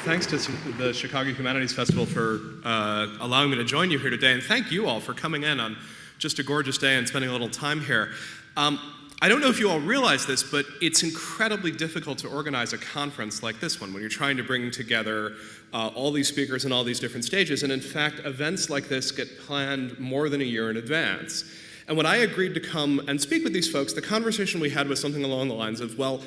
Thanks to the Chicago Humanities Festival for allowing me to join you here today, and thank you all for coming in on just a gorgeous day and spending a little time here. I don't know if you all realize this, but it's incredibly difficult to organize a conference like this one when you're trying to bring together all these speakers and all these different stages. And in fact, events like this get planned more than a year in advance. And when I agreed to come and speak with these folks, the conversation we had was something along the lines of, well,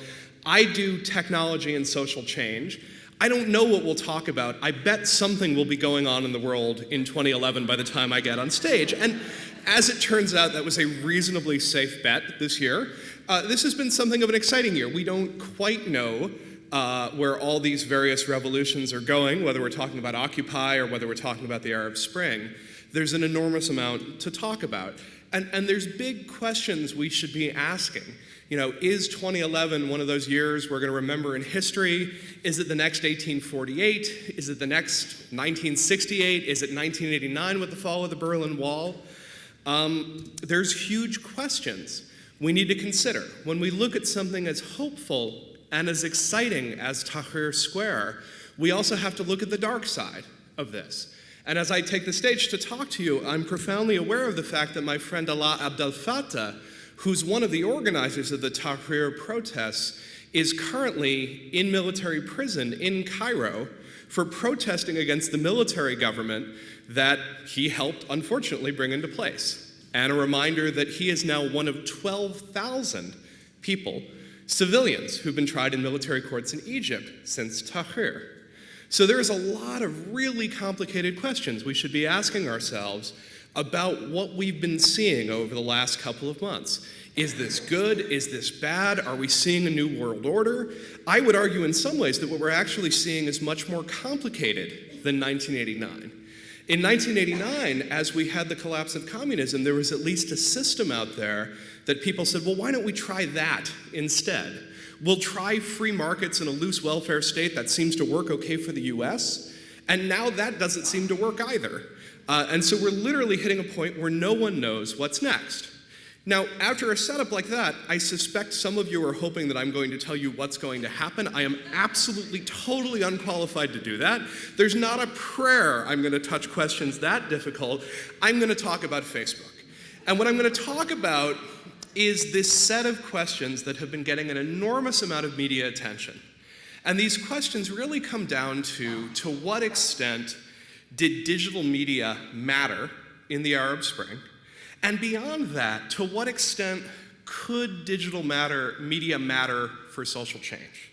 I do technology and social change. I don't know what we'll talk about. I bet something will be going on in the world in 2011 by the time I get on stage. And as it turns out, that was a reasonably safe bet this year. This has been something of an exciting year. We don't quite know where all these various revolutions are going, whether we're talking about Occupy or whether we're talking about the Arab Spring. There's an enormous amount to talk about. And there's big questions we should be asking. You know, is 2011 one of those years we're going to remember in history? Is it the next 1848? Is it the next 1968? Is it 1989 with the fall of the Berlin Wall? There's huge questions we need to consider. When we look at something as hopeful and as exciting as Tahrir Square, we also have to look at the dark side of this. And as I take the stage to talk to you, I'm profoundly aware of the fact that my friend Alaa Abdel Fattah, who's one of the organizers of the Tahrir protests, is currently in military prison in Cairo for protesting against the military government that he helped, unfortunately, bring into place. And a reminder that he is now one of 12,000 people, civilians, who've been tried in military courts in Egypt since Tahrir. So there's a lot of really complicated questions we should be asking ourselves about what we've been seeing over the last couple of months. Is this good? Is this bad? Are we seeing a new world order? I would argue in some ways that what we're actually seeing is much more complicated than 1989. In 1989, as we had the collapse of communism, there was at least a system out there that people said, well, why don't we try that instead? We'll try free markets in a loose welfare state that seems to work okay for the US, and now that doesn't seem to work either. And so we're literally hitting a point where no one knows what's next. Now, after a setup like that, I suspect some of you are hoping that I'm going to tell you what's going to happen. I am absolutely, totally unqualified to do that. There's not a prayer I'm going to touch questions that difficult. I'm going to talk about Facebook. And what I'm going to talk about is this set of questions that have been getting an enormous amount of media attention. And these questions really come down to what extent did digital media matter in the Arab Spring? And beyond that, to what extent could digital media matter for social change?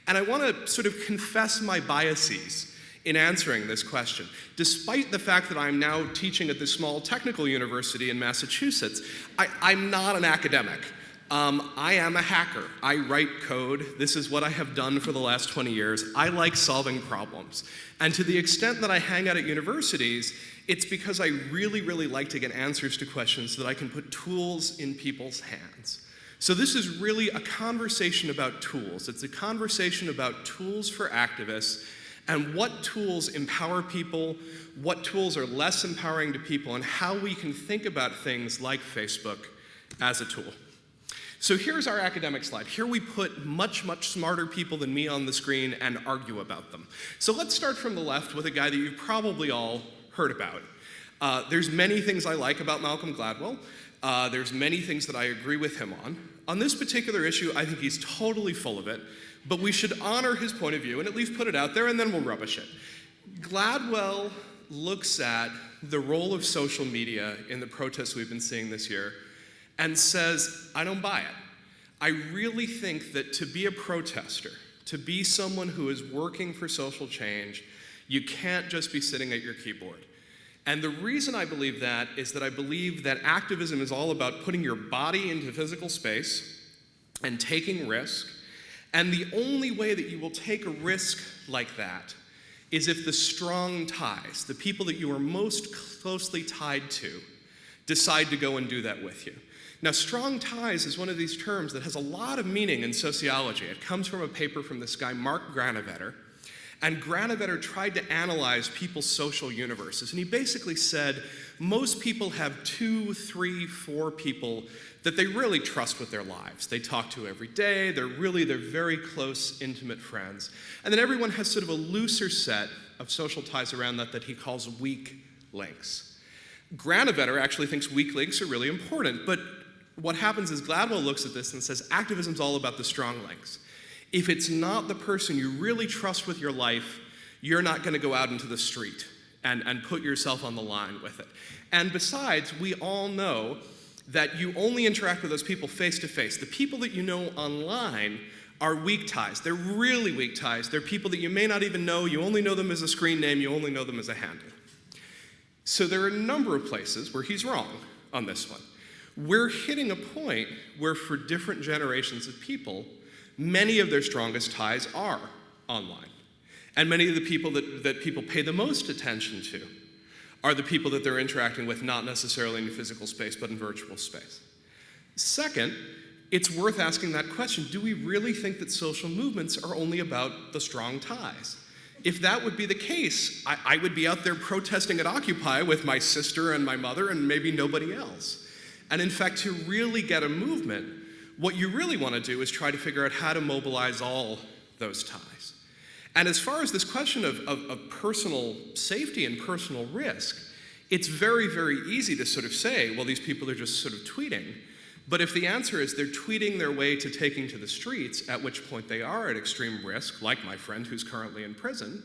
And I want to sort of confess my biases in answering this question. Despite the fact that I'm now teaching at this small technical university in Massachusetts, I'm not an academic. I am a hacker. I write code. This is what I have done for the last 20 years. I like solving problems. And to the extent that I hang out at universities, it's because I really, really like to get answers to questions so that I can put tools in people's hands. So this is really a conversation about tools. It's a conversation about tools for activists and what tools empower people, what tools are less empowering to people, and how we can think about things like Facebook as a tool. So here's our academic slide. Here we put much, much smarter people than me on the screen and argue about them. So let's start from the left with a guy that you've probably all heard about. There's many things I like about Malcolm Gladwell. There's many things that I agree with him on. On this particular issue, I think he's totally full of it, but we should honor his point of view and at least put it out there, and then we'll rubbish it. Gladwell looks at the role of social media in the protests we've been seeing this year and says, I don't buy it. I really think that to be a protester, to be someone who is working for social change, you can't just be sitting at your keyboard. And the reason I believe that is that I believe that activism is all about putting your body into physical space and taking risk. And the only way that you will take a risk like that is if the strong ties, the people that you are most closely tied to, decide to go and do that with you. Now, strong ties is one of these terms that has a lot of meaning in sociology. It comes from a paper from this guy, Mark Granovetter. And Granovetter tried to analyze people's social universes. And he basically said most people have 2, 3, 4 people that they really trust with their lives. They talk to every day. They're very close, intimate friends. And then everyone has sort of a looser set of social ties around that he calls weak links. Granovetter actually thinks weak links are really important. But what happens is Gladwell looks at this and says activism's all about the strong links. If it's not the person you really trust with your life, you're not going to go out into the street and put yourself on the line with it. And besides, we all know that you only interact with those people face to face. The people that you know online are weak ties. They're really weak ties. They're people that you may not even know. You only know them as a screen name. You only know them as a handle. So there are a number of places where he's wrong on this one. We're hitting a point where for different generations of people, many of their strongest ties are online. And many of the people that people pay the most attention to are the people that they're interacting with, not necessarily in physical space, but in virtual space. Second, it's worth asking that question, do we really think that social movements are only about the strong ties? If that would be the case, I would be out there protesting at Occupy with my sister and my mother and maybe nobody else. And in fact, to really get a movement, what you really want to do is try to figure out how to mobilize all those ties. And as far as this question of personal safety and personal risk, it's very, very easy to sort of say, well, these people are just sort of tweeting. But if the answer is they're tweeting their way to taking to the streets, at which point they are at extreme risk, like my friend who's currently in prison,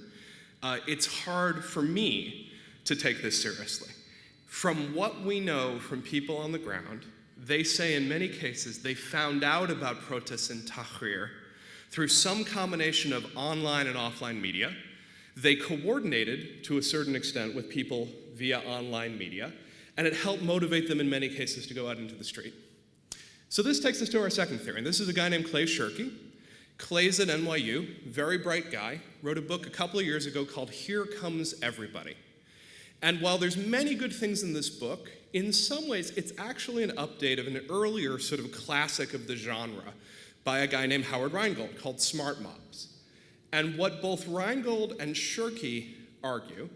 it's hard for me to take this seriously. From what we know from people on the ground, they say in many cases they found out about protests in Tahrir through some combination of online and offline media. They coordinated to a certain extent with people via online media, and it helped motivate them in many cases to go out into the street. So this takes us to our second theory, and this is a guy named Clay Shirky. Clay's at NYU, very bright guy, wrote a book a couple of years ago called Here Comes Everybody. And while there's many good things in this book, in some ways it's actually an update of an earlier sort of classic of the genre by a guy named Howard Rheingold called Smart Mobs. And what both Rheingold and Shirky argue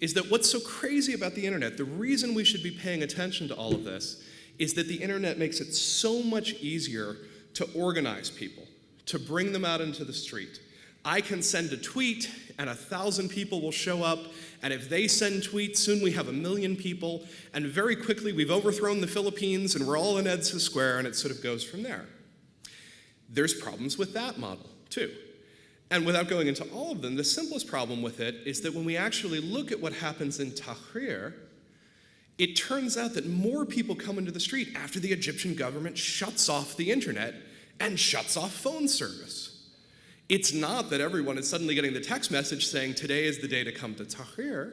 is that what's so crazy about the internet, the reason we should be paying attention to all of this, is that the internet makes it so much easier to organize people, to bring them out into the street. I can send a tweet and 1,000 people will show up, and if they send tweets, soon we have 1 million people, and very quickly we've overthrown the Philippines and we're all in EDSA Square, and it sort of goes from there. There's problems with that model, too. And without going into all of them, the simplest problem with it is that when we actually look at what happens in Tahrir, it turns out that more people come into the street after the Egyptian government shuts off the internet and shuts off phone service. It's not that everyone is suddenly getting the text message saying today is the day to come to Tahrir.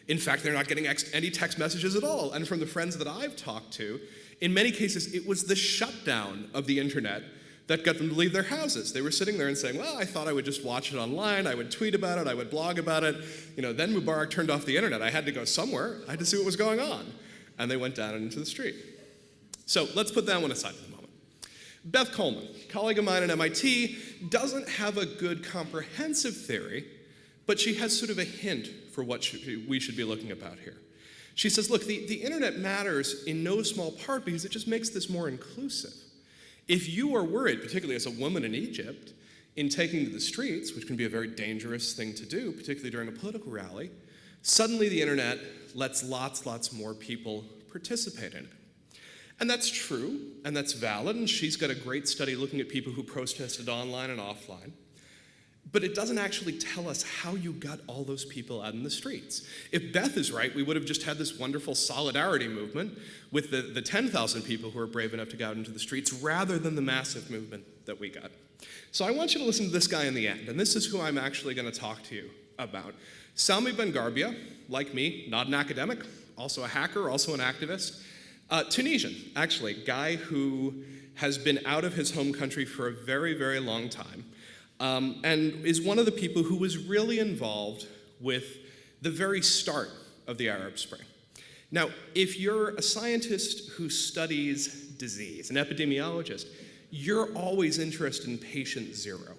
In fact, they're not getting any text messages at all. And from the friends that I've talked to, in many cases, it was the shutdown of the internet that got them to leave their houses. They were sitting there and saying, well, I thought I would just watch it online, I would tweet about it, I would blog about it. Then Mubarak turned off the internet. I had to go somewhere. I had to see what was going on. And they went down and into the street. So let's put that one aside for the moment. Beth Coleman, colleague of mine at MIT, doesn't have a good comprehensive theory, but she has sort of a hint for what we should be looking about here. She says, look, the internet matters in no small part because it just makes this more inclusive. If you are worried, particularly as a woman in Egypt, in taking to the streets, which can be a very dangerous thing to do, particularly during a political rally, suddenly the internet lets lots more people participate in it. And that's true, and that's valid, and she's got a great study looking at people who protested online and offline. But it doesn't actually tell us how you got all those people out in the streets. If Beth is right, we would have just had this wonderful solidarity movement with the 10,000 people who are brave enough to go out into the streets rather than the massive movement that we got. So I want you to listen to this guy in the end, and this is who I'm actually going to talk to you about. Sami Ben-Garbia, like me, not an academic, also a hacker, also an activist. Tunisian, actually, guy who has been out of his home country for a very, very long time. And is one of the people who was really involved with the very start of the Arab Spring. Now, if you're a scientist who studies disease, an epidemiologist, you're always interested in patient zero.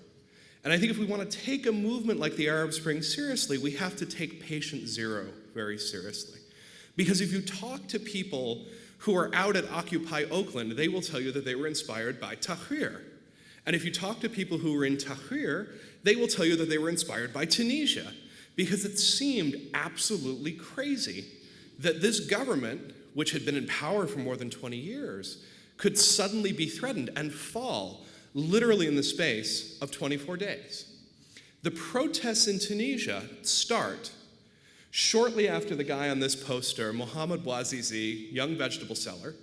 And I think if we want to take a movement like the Arab Spring seriously, we have to take patient zero very seriously. Because if you talk to people who are out at Occupy Oakland, they will tell you that they were inspired by Tahrir. And if you talk to people who were in Tahrir, they will tell you that they were inspired by Tunisia, because it seemed absolutely crazy that this government, which had been in power for more than 20 years, could suddenly be threatened and fall literally in the space of 24 days. The protests in Tunisia start shortly after the guy on this poster, Mohamed Bouazizi, young vegetable seller,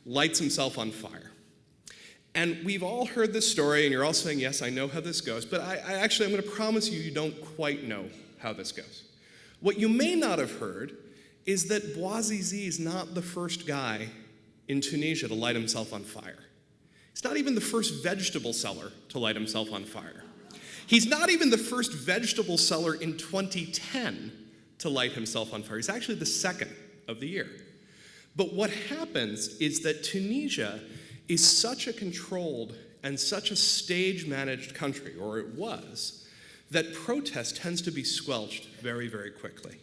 lights himself on fire. And we've all heard this story, and you're all saying, yes, I know how this goes, but I'm going to promise you don't quite know how this goes. What you may not have heard is that Bouazizi is not the first guy in Tunisia to light himself on fire. He's not even the first vegetable seller to light himself on fire. He's not even the first vegetable seller in 2010 to light himself on fire. He's actually the second of the year. But what happens is that Tunisia is such a controlled and such a stage-managed country, or it was, that protest tends to be squelched very, very quickly.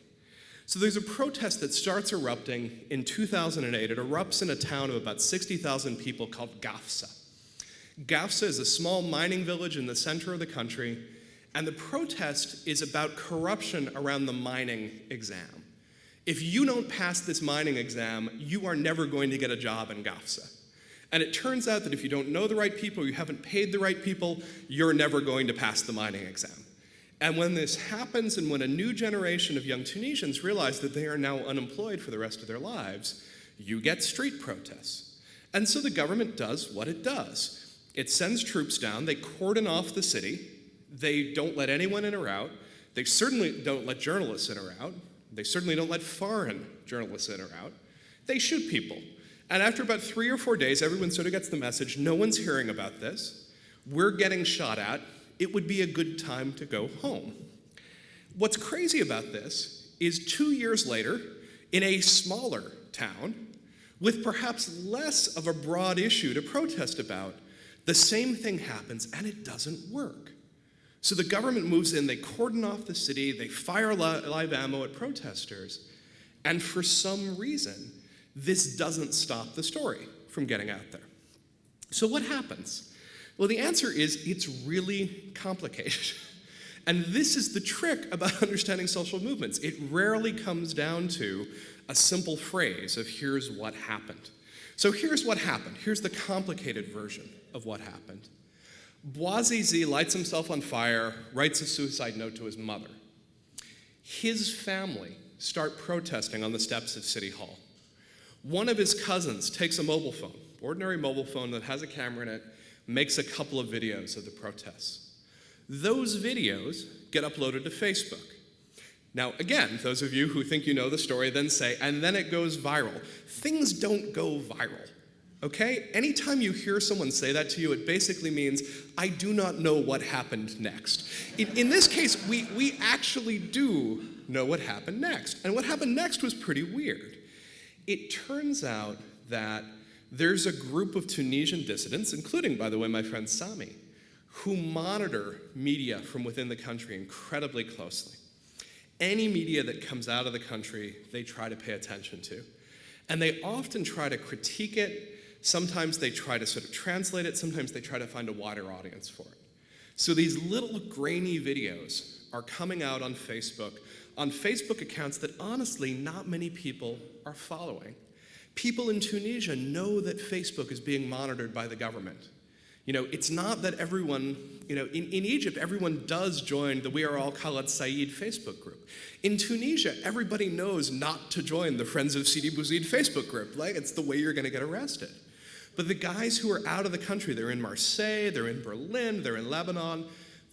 So there's a protest that starts erupting in 2008. It erupts in a town of about 60,000 people called Gafsa. Gafsa is a small mining village in the center of the country, and the protest is about corruption around the mining exam. If you don't pass this mining exam, you are never going to get a job in Gafsa. And it turns out that if you don't know the right people, or you haven't paid the right people, you're never going to pass the mining exam. And when this happens, and when a new generation of young Tunisians realize that they are now unemployed for the rest of their lives, you get street protests. And so the government does what it does. It sends troops down, they cordon off the city, they don't let anyone in or out, they certainly don't let journalists in or out, they certainly don't let foreign journalists in or out, they shoot people. And after about 3 or 4 days, everyone sort of gets the message, no one's hearing about this, we're getting shot at, it would be a good time to go home. What's crazy about this is 2 years later, in a smaller town, with perhaps less of a broad issue to protest about, the same thing happens and it doesn't work. So the government moves in, they cordon off the city, they fire live ammo at protesters, and for some reason, this doesn't stop the story from getting out there. So what happens? Well, the answer is it's really complicated. And this is the trick about understanding social movements. It rarely comes down to a simple phrase of here's what happened. So here's what happened. Here's the complicated version of what happened. Bouazizi lights himself on fire, writes a suicide note to his mother. His family start protesting on the steps of City Hall. One of his cousins takes a mobile phone, ordinary mobile phone that has a camera in it, makes a couple of videos of the protests. Those videos get uploaded to Facebook. Now, again, those of you who think you know the story then say, and then it goes viral. Things don't go viral, okay? Anytime you hear someone say that to you, it basically means, I do not know what happened next. In this case, we actually do know what happened next. And what happened next was pretty weird. It turns out that there's a group of Tunisian dissidents, including, by the way, my friend Sami, who monitor media from within the country incredibly closely. Any media that comes out of the country, they try to pay attention to. And they often try to critique it. Sometimes they try to sort of translate it. Sometimes they try to find a wider audience for it. So these little grainy videos are coming out on Facebook accounts that honestly not many people are following. People in Tunisia know that Facebook is being monitored by the government. You know, it's not that everyone, in Egypt, everyone does join the We Are All Khaled Said Facebook group. In Tunisia, everybody knows not to join the Friends of Sidi Bouzid Facebook group. Like, it's the way you're going to get arrested. But the guys who are out of the country, they're in Marseille, they're in Berlin, they're in Lebanon,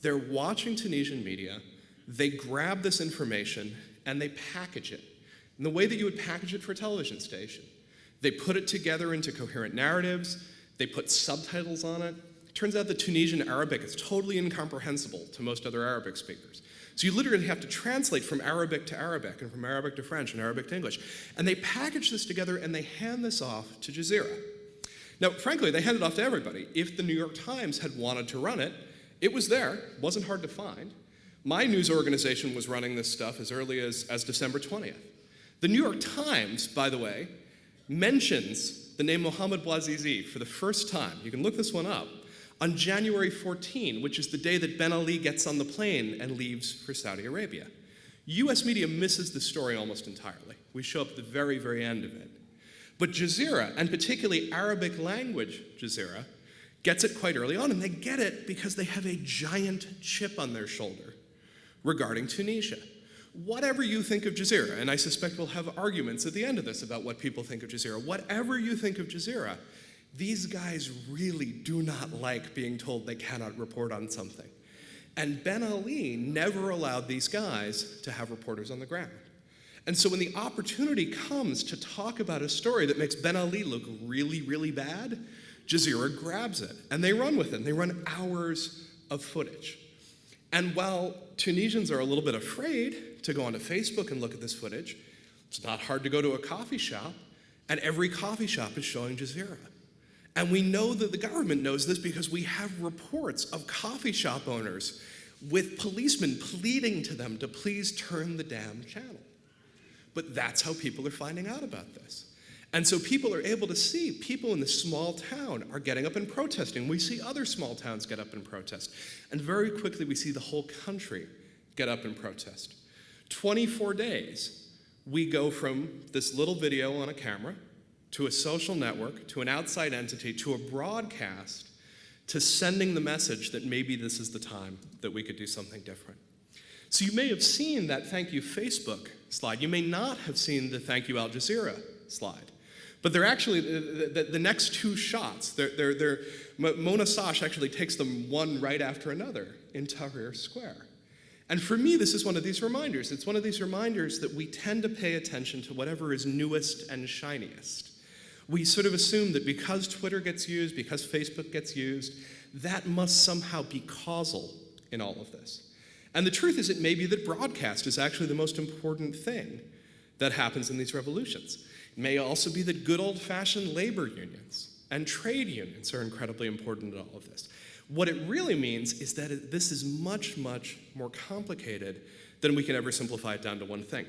they're watching Tunisian media, they grab this information and they package it in the way that you would package it for a television station. They put it together into coherent narratives, they put subtitles on it. It turns out that Tunisian Arabic is totally incomprehensible to most other Arabic speakers. So you literally have to translate from Arabic to Arabic and from Arabic to French and Arabic to English. And they package this together and they hand this off to Jazeera. Now, frankly, they hand it off to everybody. If the New York Times had wanted to run it, It was there, wasn't hard to find. My news organization was running this stuff as early as December 20th. The New York Times, by the way, mentions the name Mohammed Bouazizi for the first time, you can look this one up, on January 14, which is the day that Ben Ali gets on the plane and leaves for Saudi Arabia. US media misses the story almost entirely. We show up at the very, very end of it. But Jazeera, and particularly Arabic language Jazeera, gets it quite early on, and they get it because they have a giant chip on their shoulder regarding Tunisia. Whatever you think of Jazeera, and I suspect we'll have arguments at the end of this about what people think of Jazeera, whatever you think of Jazeera, these guys really do not like being told they cannot report on something. And Ben Ali never allowed these guys to have reporters on the ground. And so when the opportunity comes to talk about a story that makes Ben Ali look really, really bad, Jazeera grabs it, and they run with it, and they run hours of footage. And while Tunisians are a little bit afraid to go onto Facebook and look at this footage, it's not hard to go to a coffee shop, and every coffee shop is showing Jazeera. And we know that the government knows this because we have reports of coffee shop owners with policemen pleading to them to please turn the damn channel. But that's how people are finding out about this. And so people are able to see people in this small town are getting up and protesting. We see other small towns get up and protest. And very quickly we see the whole country get up and protest. 24 days, we go from this little video on a camera to a social network, to an outside entity, to a broadcast, to sending the message that maybe this is the time that we could do something different. So you may have seen that thank you Facebook slide. You may not have seen the thank you Al Jazeera slide. But they're actually, the next two shots, Mona Sash actually takes them one right after another in Tahrir Square. And for me, this is one of these reminders. It's one of these reminders that we tend to pay attention to whatever is newest and shiniest. We sort of assume that because Twitter gets used, because Facebook gets used, that must somehow be causal in all of this. And the truth is, it may be that broadcast is actually the most important thing that happens in these revolutions. It may also be that good old-fashioned labor unions and trade unions are incredibly important in all of this. What it really means is that this is much, much more complicated than we can ever simplify it down to one thing.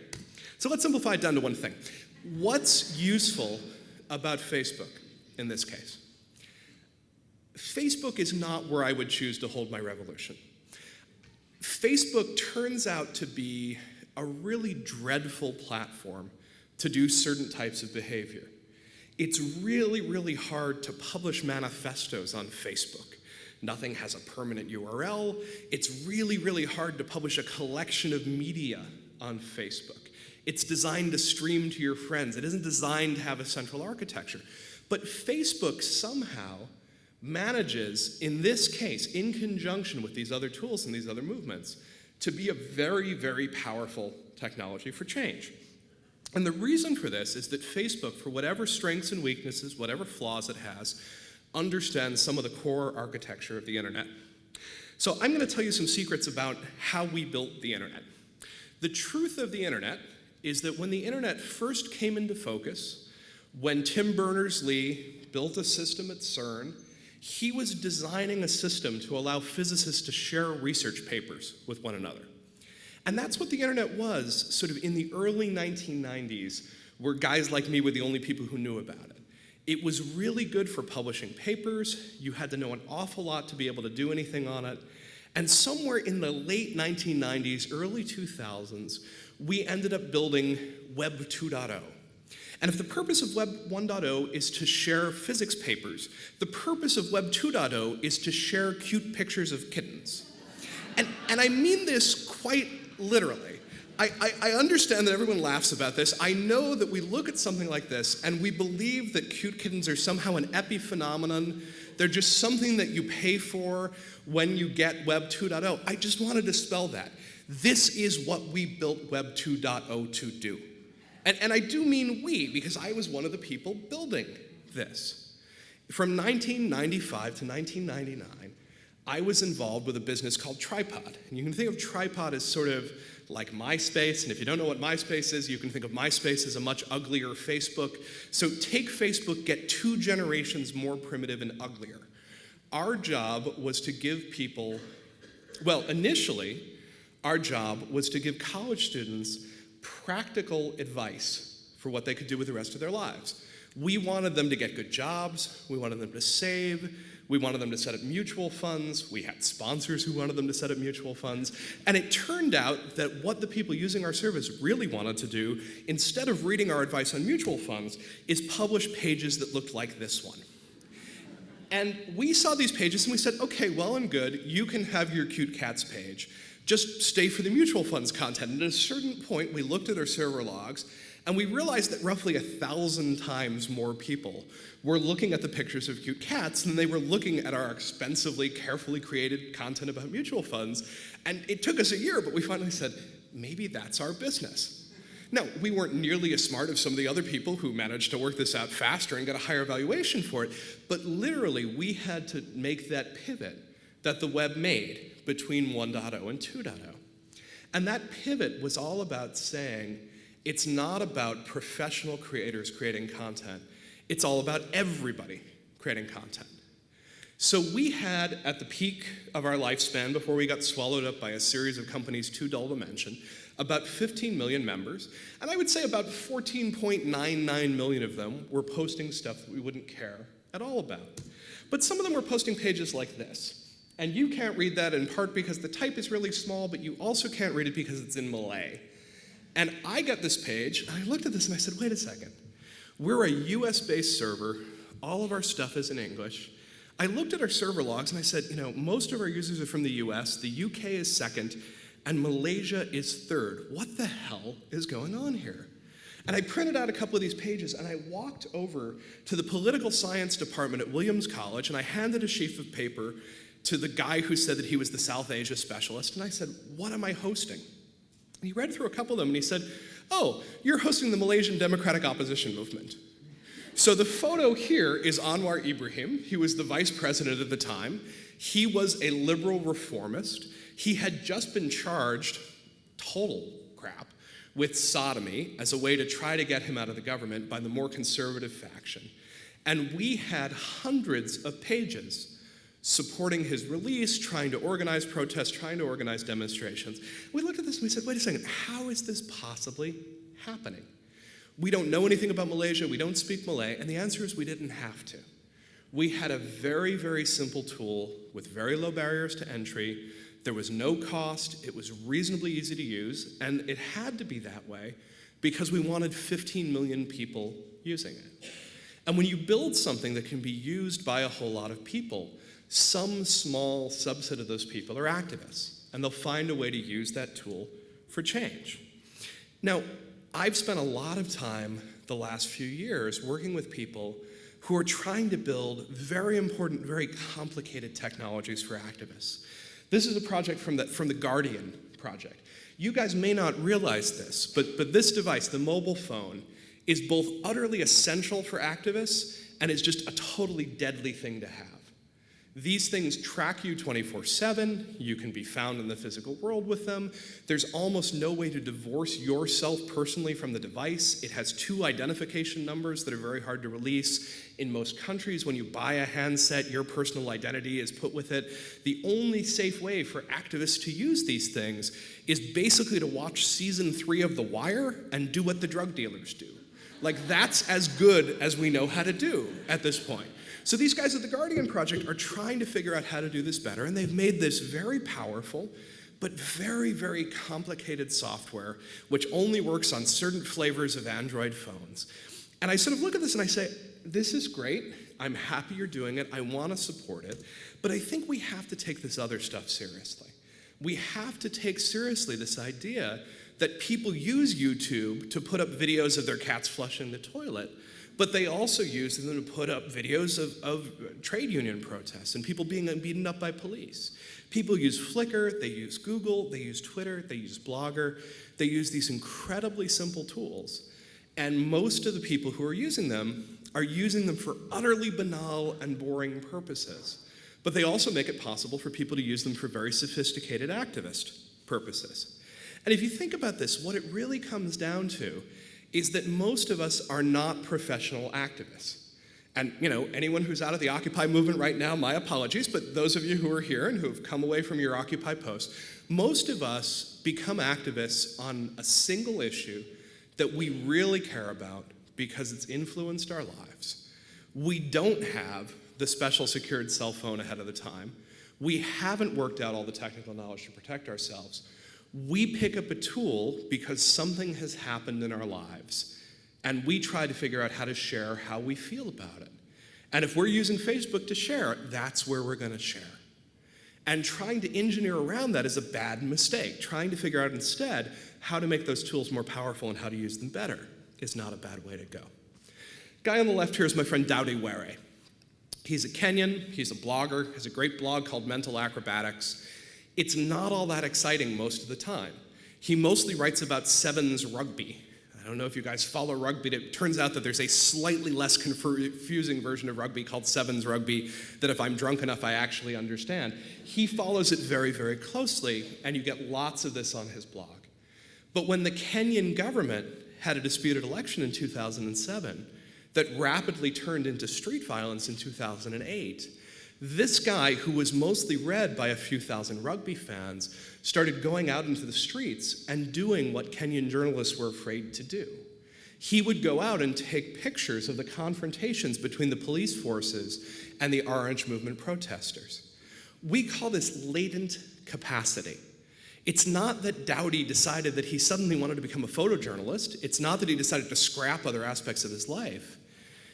So let's simplify it down to one thing. What's useful about Facebook in this case? Facebook is not where I would choose to hold my revolution. Facebook turns out to be a really dreadful platform to do certain types of behavior. It's really, really hard to publish manifestos on Facebook. Nothing has a permanent URL. It's really, really hard to publish a collection of media on Facebook. It's designed to stream to your friends. It isn't designed to have a central architecture. But Facebook somehow manages, in this case, in conjunction with these other tools and these other movements, to be a very, very powerful technology for change. And the reason for this is that Facebook, for whatever strengths and weaknesses, whatever flaws it has, understands some of the core architecture of the internet. So I'm going to tell you some secrets about how we built the internet. The truth of the internet is that when the internet first came into focus, when Tim Berners-Lee built a system at CERN, he was designing a system to allow physicists to share research papers with one another. And that's what the internet was sort of in the early 1990s, where guys like me were the only people who knew about it. It was really good for publishing papers. You had to know an awful lot to be able to do anything on it. And somewhere in the late 1990s, early 2000s, we ended up building Web 2.0. And if the purpose of Web 1.0 is to share physics papers, the purpose of Web 2.0 is to share cute pictures of kittens. And I mean this quite literally. I understand that everyone laughs about this. I know that we look at something like this and we believe that cute kittens are somehow an epiphenomenon. They're just something that you pay for when you get Web 2.0. I just want to dispel that. This is what we built Web 2.0 to do. And I do mean we, because I was one of the people building this. From 1995 to 1999, I was involved with a business called Tripod. And you can think of Tripod as sort of like MySpace, and if you don't know what MySpace is, you can think of MySpace as a much uglier Facebook. So take Facebook, get 2 generations more primitive and uglier. our job was to give people, well, initially, our job was to give college students practical advice for what they could do with the rest of their lives. We wanted them to get good jobs, we wanted them to save, we wanted them to set up mutual funds, we had sponsors who wanted them to set up mutual funds, and it turned out that what the people using our service really wanted to do, instead of reading our advice on mutual funds, is publish pages that looked like this one. And we saw these pages and we said, okay, well and good, you can have your cute cats page. Just stay for the mutual funds content. And at a certain point, we looked at our server logs and we realized that roughly 1,000 times more people were looking at the pictures of cute cats than they were looking at our expensively, carefully created content about mutual funds. And it took us a year, but we finally said, maybe that's our business. Now, we weren't nearly as smart as some of the other people who managed to work this out faster and get a higher valuation for it, but literally we had to make that pivot that the web made between 1.0 and 2.0. And that pivot was all about saying, it's not about professional creators creating content, it's all about everybody creating content. So we had, at the peak of our lifespan, before we got swallowed up by a series of companies too dull to mention, about 15 million members, and I would say about 14.99 million of them were posting stuff that we wouldn't care at all about. But some of them were posting pages like this. And you can't read that in part because the type is really small, but you also can't read it because it's in Malay. And I got this page, and I looked at this and I said, wait a second. We're a US-based server. All of our stuff is in English. I looked at our server logs and I said, most of our users are from the US, the UK is second, and Malaysia is third. What the hell is going on here? And I printed out a couple of these pages and I walked over to the political science department at Williams College and I handed a sheaf of paper to the guy who said that he was the South Asia specialist, and I said, what am I hosting? And he read through a couple of them and he said, oh, you're hosting the Malaysian Democratic Opposition Movement. So the photo here is Anwar Ibrahim. He was the vice president at the time. He was a liberal reformist. He had just been charged, total crap, with sodomy as a way to try to get him out of the government by the more conservative faction. And we had hundreds of pages supporting his release, trying to organize protests, trying to organize demonstrations. We looked at this and we said, wait a second, how is this possibly happening? We don't know anything about Malaysia, we don't speak Malay, and the answer is we didn't have to. We had a very, very simple tool with very low barriers to entry. There was no cost, it was reasonably easy to use, and it had to be that way because we wanted 15 million people using it. And when you build something that can be used by a whole lot of people, some small subset of those people are activists, and they'll find a way to use that tool for change. Now, I've spent a lot of time the last few years working with people who are trying to build very important, very complicated technologies for activists. This is a project from the Guardian project. You guys may not realize this, but this device, the mobile phone, is both utterly essential for activists and is just a totally deadly thing to have. These things track you 24/7. You can be found in the physical world with them. There's almost no way to divorce yourself personally from the device. It has 2 identification numbers that are very hard to release. In most countries, when you buy a handset, your personal identity is put with it. The only safe way for activists to use these things is basically to watch season 3 of The Wire and do what the drug dealers do. Like, that's as good as we know how to do at this point. So these guys at the Guardian Project are trying to figure out how to do this better, and they've made this very powerful, but very, very complicated software, which only works on certain flavors of Android phones. And I sort of look at this and I say, this is great, I'm happy you're doing it, I want to support it, but I think we have to take this other stuff seriously. We have to take seriously this idea that people use YouTube to put up videos of their cats flushing the toilet, but they also use them to put up videos of trade union protests and people being beaten up by police. People use Flickr, they use Google, they use Twitter, they use Blogger. They use these incredibly simple tools. And most of the people who are using them for utterly banal and boring purposes. But they also make it possible for people to use them for very sophisticated activist purposes. And if you think about this, what it really comes down to is that most of us are not professional activists. And anyone who's out of the Occupy movement right now, my apologies, but those of you who are here and who have come away from your Occupy post, most of us become activists on a single issue that we really care about because it's influenced our lives. We don't have the special secured cell phone ahead of the time. We haven't worked out all the technical knowledge to protect ourselves. We pick up a tool because something has happened in our lives, and we try to figure out how to share how we feel about it. And if we're using Facebook to share, that's where we're going to share. And trying to engineer around that is a bad mistake. Trying to figure out instead how to make those tools more powerful and how to use them better is not a bad way to go. Guy on the left here is my friend Dowdy Were. He's a Kenyan, he's a blogger, has a great blog called Mental Acrobatics. It's not all that exciting most of the time. He mostly writes about sevens rugby. I don't know if you guys follow rugby, but it turns out that there's a slightly less confusing version of rugby called sevens rugby that if I'm drunk enough I actually understand. He follows it very, very closely, and you get lots of this on his blog. But when the Kenyan government had a disputed election in 2007 that rapidly turned into street violence in 2008, this guy, who was mostly read by a few thousand rugby fans, started going out into the streets and doing what Kenyan journalists were afraid to do. He would go out and take pictures of the confrontations between the police forces and the Orange Movement protesters. We call this latent capacity. It's not that Dowdy decided that he suddenly wanted to become a photojournalist. It's not that he decided to scrap other aspects of his life.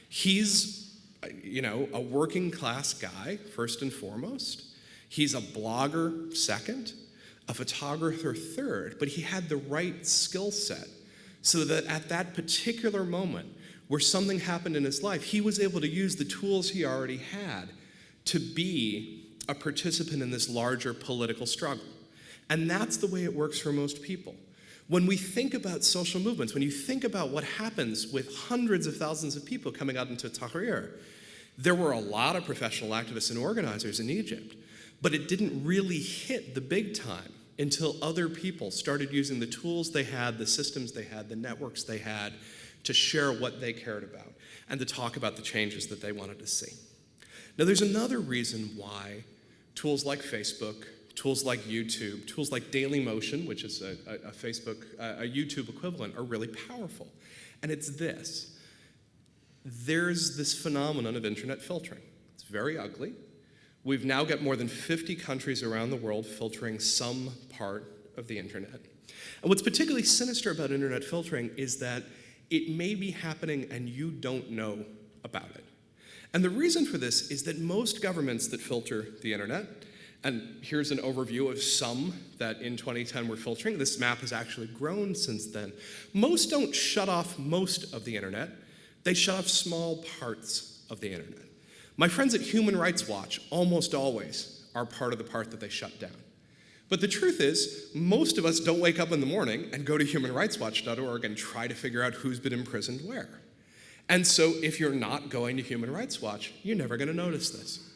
He's a working class guy, first and foremost. He's a blogger, second, a photographer, third, but he had the right skill set so that at that particular moment where something happened in his life, he was able to use the tools he already had to be a participant in this larger political struggle. And that's the way it works for most people. When we think about social movements, when you think about what happens with hundreds of thousands of people coming out into Tahrir, there were a lot of professional activists and organizers in Egypt, but it didn't really hit the big time until other people started using the tools they had, the systems they had, the networks they had to share what they cared about and to talk about the changes that they wanted to see. Now, there's another reason why tools like Facebook, tools like YouTube, tools like Dailymotion, which is a YouTube equivalent, are really powerful. And it's this. There's this phenomenon of internet filtering. It's very ugly. We've now got more than 50 countries around the world filtering some part of the internet. And what's particularly sinister about internet filtering is that it may be happening and you don't know about it. And the reason for this is that most governments that filter the internet, and here's an overview of some that in 2010 were filtering. This map has actually grown since then. Most don't shut off most of the internet. They shut off small parts of the internet. My friends at Human Rights Watch almost always are part of the part that they shut down. But the truth is, most of us don't wake up in the morning and go to humanrightswatch.org and try to figure out who's been imprisoned where. And so if you're not going to Human Rights Watch, you're never going to notice this.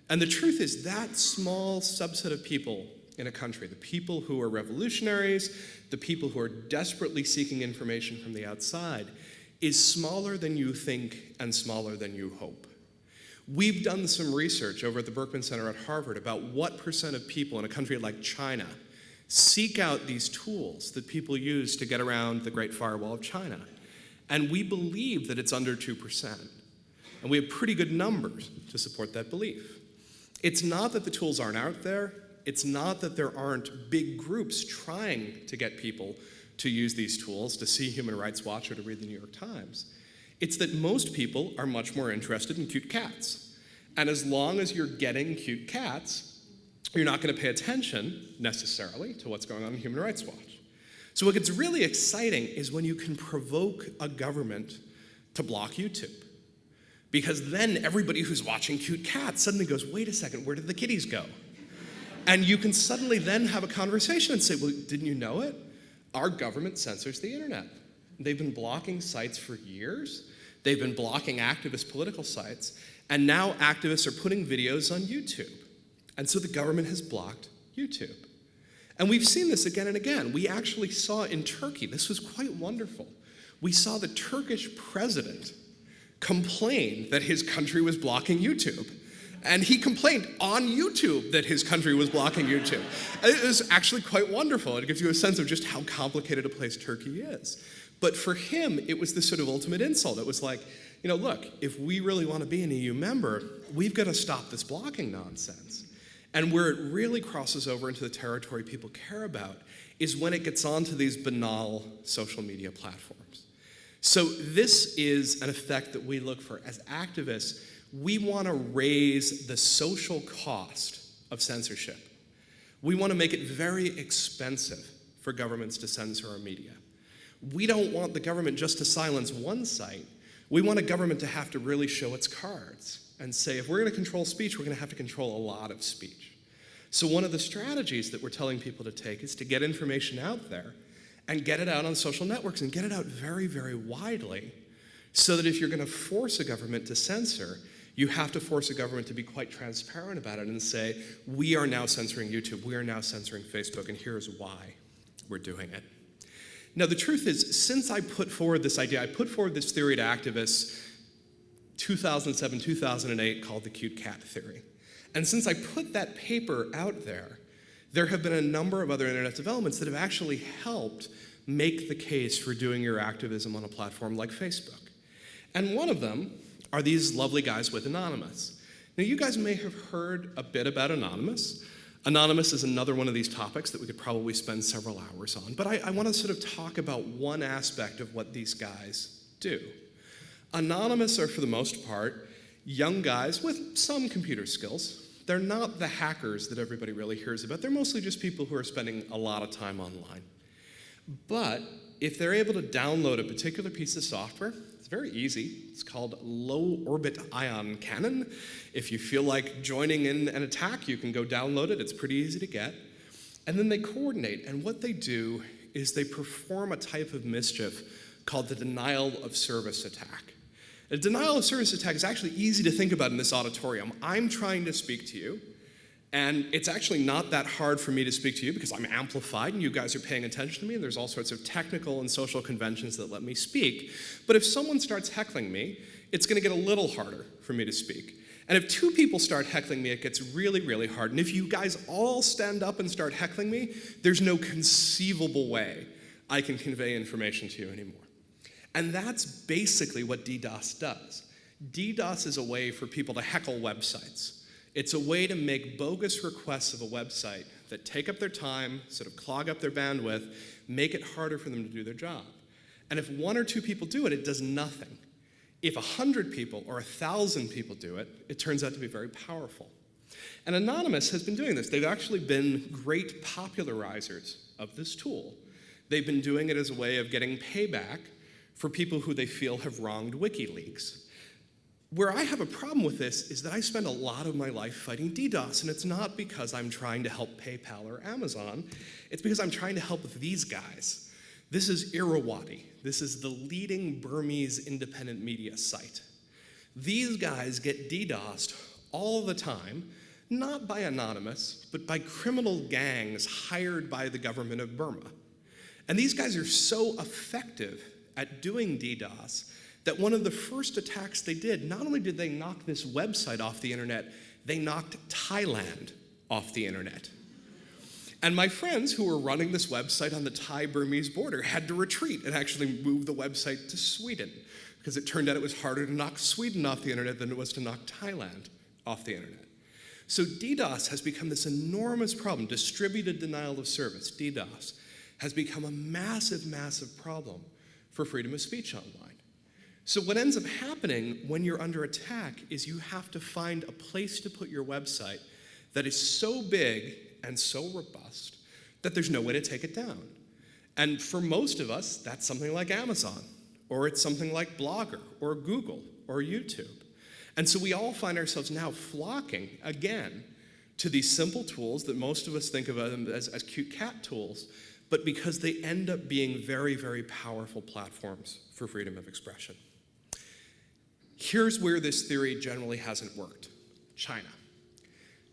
And the truth is that small subset of people in a country, the people who are revolutionaries, the people who are desperately seeking information from the outside, is smaller than you think and smaller than you hope. We've done some research over at the Berkman Center at Harvard about what percent of people in a country like China seek out these tools that people use to get around the Great Firewall of China. And we believe that it's under 2%. And we have pretty good numbers to support that belief. It's not that the tools aren't out there. It's not that there aren't big groups trying to get people to use these tools, to see Human Rights Watch or to read the New York Times. It's that most people are much more interested in cute cats. And as long as you're getting cute cats, you're not going to pay attention, necessarily, to what's going on in Human Rights Watch. So what gets really exciting is when you can provoke a government to block YouTube. Because then everybody who's watching cute cats suddenly goes, wait a second, where did the kitties go? And you can suddenly then have a conversation and say, well, didn't you know it? Our government censors the internet. They've been blocking sites for years. They've been blocking activist political sites. And now activists are putting videos on YouTube. And so the government has blocked YouTube. And we've seen this again and again. We actually saw in Turkey, this was quite wonderful. We saw the Turkish president complained that his country was blocking YouTube. And he complained on YouTube that his country was blocking YouTube. It was actually quite wonderful. It gives you a sense of just how complicated a place Turkey is. But for him, it was this sort of ultimate insult. It was like, look, if we really want to be an EU member, we've got to stop this blocking nonsense. And where it really crosses over into the territory people care about is when it gets onto these banal social media platforms. So this is an effect that we look for. As activists, we want to raise the social cost of censorship. We want to make it very expensive for governments to censor our media. We don't want the government just to silence one site. We want a government to have to really show its cards and say, if we're going to control speech, we're going to have to control a lot of speech. So one of the strategies that we're telling people to take is to get information out there and get it out on social networks and get it out very, very widely so that if you're going to force a government to censor, you have to force a government to be quite transparent about it and say, we are now censoring YouTube, we are now censoring Facebook, and here's why we're doing it. Now, the truth is, since I put forward this idea, I put forward this theory to activists 2007, 2008 called the cute cat theory. And since I put that paper out there, there have been a number of other internet developments that have actually helped make the case for doing your activism on a platform like Facebook. And one of them are these lovely guys with Anonymous. Now, you guys may have heard a bit about Anonymous. Anonymous is another one of these topics that we could probably spend several hours on, but I want to sort of talk about one aspect of what these guys do. Anonymous are, for the most part, young guys with some computer skills. They're not the hackers that everybody really hears about. They're mostly just people who are spending a lot of time online. But if they're able to download a particular piece of software, it's very easy. It's called low orbit ion cannon. If you feel like joining in an attack, you can go download it. It's pretty easy to get. And then they coordinate. And what they do is they perform a type of mischief called the denial of service attack. A denial of service attack is actually easy to think about in this auditorium. I'm trying to speak to you, and it's actually not that hard for me to speak to you because I'm amplified and you guys are paying attention to me, and there's all sorts of technical and social conventions that let me speak. But if someone starts heckling me, it's going to get a little harder for me to speak. And if two people start heckling me, it gets really, really hard. And if you guys all stand up and start heckling me, there's no conceivable way I can convey information to you anymore. And that's basically what DDoS does. DDoS is a way for people to heckle websites. It's a way to make bogus requests of a website that take up their time, sort of clog up their bandwidth, make it harder for them to do their job. And if one or two people do it, it does nothing. If 100 people or 1,000 people do it, it turns out to be very powerful. And Anonymous has been doing this. They've actually been great popularizers of this tool. They've been doing it as a way of getting payback for people who they feel have wronged WikiLeaks. Where I have a problem with this is that I spend a lot of my life fighting DDoS, and it's not because I'm trying to help PayPal or Amazon, it's because I'm trying to help with these guys. This is Irrawaddy. This is the leading Burmese independent media site. These guys get DDoSed all the time, not by Anonymous, but by criminal gangs hired by the government of Burma. And these guys are so effective at doing DDoS that one of the first attacks they did, not only did they knock this website off the internet, they knocked Thailand off the internet. And my friends who were running this website on the Thai-Burmese border had to retreat and actually move the website to Sweden, because it turned out it was harder to knock Sweden off the internet than it was to knock Thailand off the internet. So DDoS has become this enormous problem. Distributed denial of service, DDoS, has become a massive, massive problem for freedom of speech online. So what ends up happening when you're under attack is you have to find a place to put your website that is so big and so robust that there's no way to take it down. And for most of us, that's something like Amazon, or it's something like Blogger, or Google, or YouTube. And so we all find ourselves now flocking, again, to these simple tools that most of us think of them as cute cat tools, but because they end up being very, very powerful platforms for freedom of expression. Here's where this theory generally hasn't worked: China.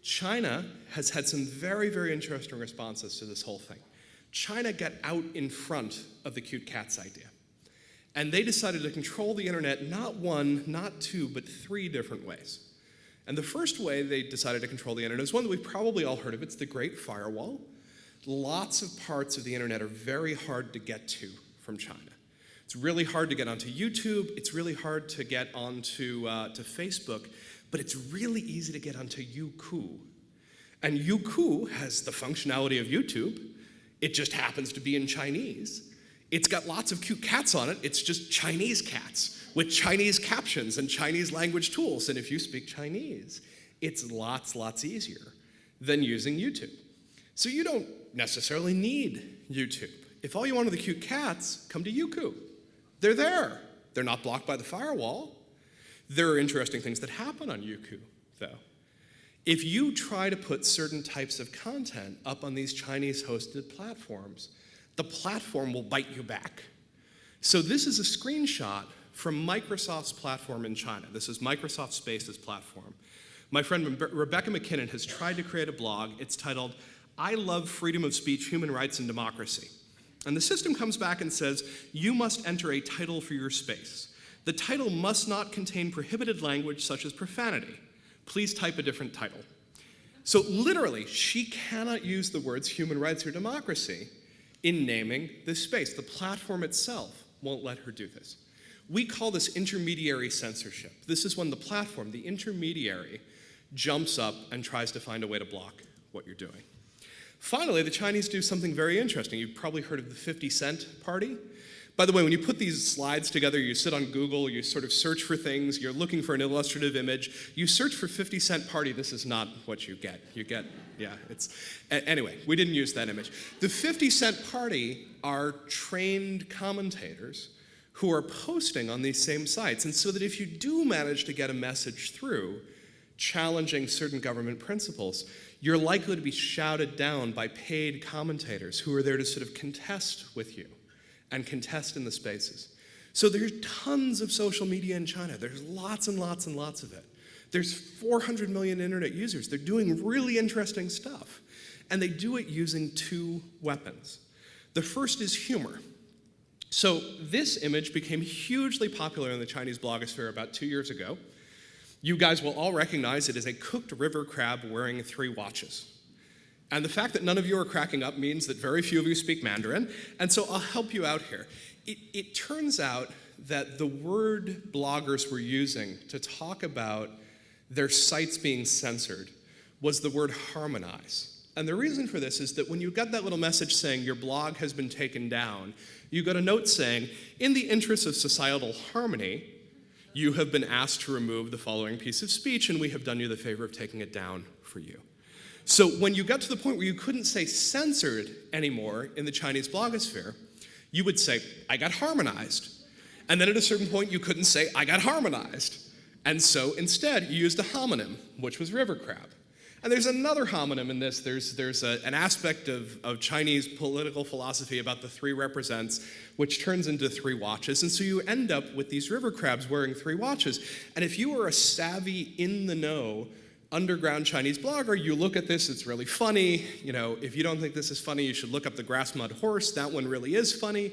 China has had some very, very interesting responses to this whole thing. China got out in front of the cute cats idea. And they decided to control the internet not one, not two, but three different ways. And the first way they decided to control the internet is one that we've probably all heard of. It's the Great Firewall. Lots of parts of the internet are very hard to get to from China. It's really hard to get onto YouTube. It's really hard to get onto to Facebook. But it's really easy to get onto Youku. And Youku has the functionality of YouTube. It just happens to be in Chinese. It's got lots of cute cats on it. It's just Chinese cats with Chinese captions and Chinese language tools. And if you speak Chinese, it's lots easier than using YouTube. So you don't necessarily need YouTube. If all you want are the cute cats, come to Youku. They're there. They're not blocked by the firewall. There are interesting things that happen on Youku, though. If you try to put certain types of content up on these Chinese-hosted platforms, the platform will bite you back. So this is a screenshot from Microsoft's platform in China. This is Microsoft Space's platform. My friend Rebecca McKinnon has tried to create a blog. It's titled, "I Love Freedom of Speech, Human Rights, and Democracy." And the system comes back and says, you must enter a title for your space. The title must not contain prohibited language such as profanity. Please type a different title. So literally, she cannot use the words human rights or democracy in naming this space. The platform itself won't let her do this. We call this intermediary censorship. This is when the platform, the intermediary, jumps up and tries to find a way to block what you're doing. Finally, the Chinese do something very interesting. You've probably heard of the 50-cent party. By the way, when you put these slides together, you sit on Google, you sort of search for things, you're looking for an illustrative image, you search for 50-cent party, this is not what you get. Anyway, we didn't use that image. The 50-cent party are trained commentators who are posting on these same sites. And so that if you do manage to get a message through challenging certain government principles, you're likely to be shouted down by paid commentators who are there to sort of contest with you and contest in the spaces. So there's tons of social media in China. There's lots and lots and lots of it. There's 400 million internet users. They're doing really interesting stuff. And they do it using two weapons. The first is humor. So this image became hugely popular in the Chinese blogosphere about 2 years ago. You guys will all recognize it as a cooked river crab wearing 3 watches. And the fact that none of you are cracking up means that very few of you speak Mandarin, and so I'll help you out here. It turns out that the word bloggers were using to talk about their sites being censored was the word harmonize. And the reason for this is that when you got that little message saying your blog has been taken down, you got a note saying, in the interest of societal harmony, you have been asked to remove the following piece of speech, and we have done you the favor of taking it down for you. So when you got to the point where you couldn't say censored anymore in the Chinese blogosphere, you would say, I got harmonized. And then at a certain point, you couldn't say, I got harmonized. And so instead, you used a homonym, which was river crab. And there's another homonym in this. There's an aspect of Chinese political philosophy about the 3 represents, which turns into 3 watches. And so you end up with these river crabs wearing 3 watches. And if you are a savvy, in-the-know, underground Chinese blogger, you look at this, it's really funny. You know, if you don't think this is funny, you should look up the grass mud horse. That one really is funny.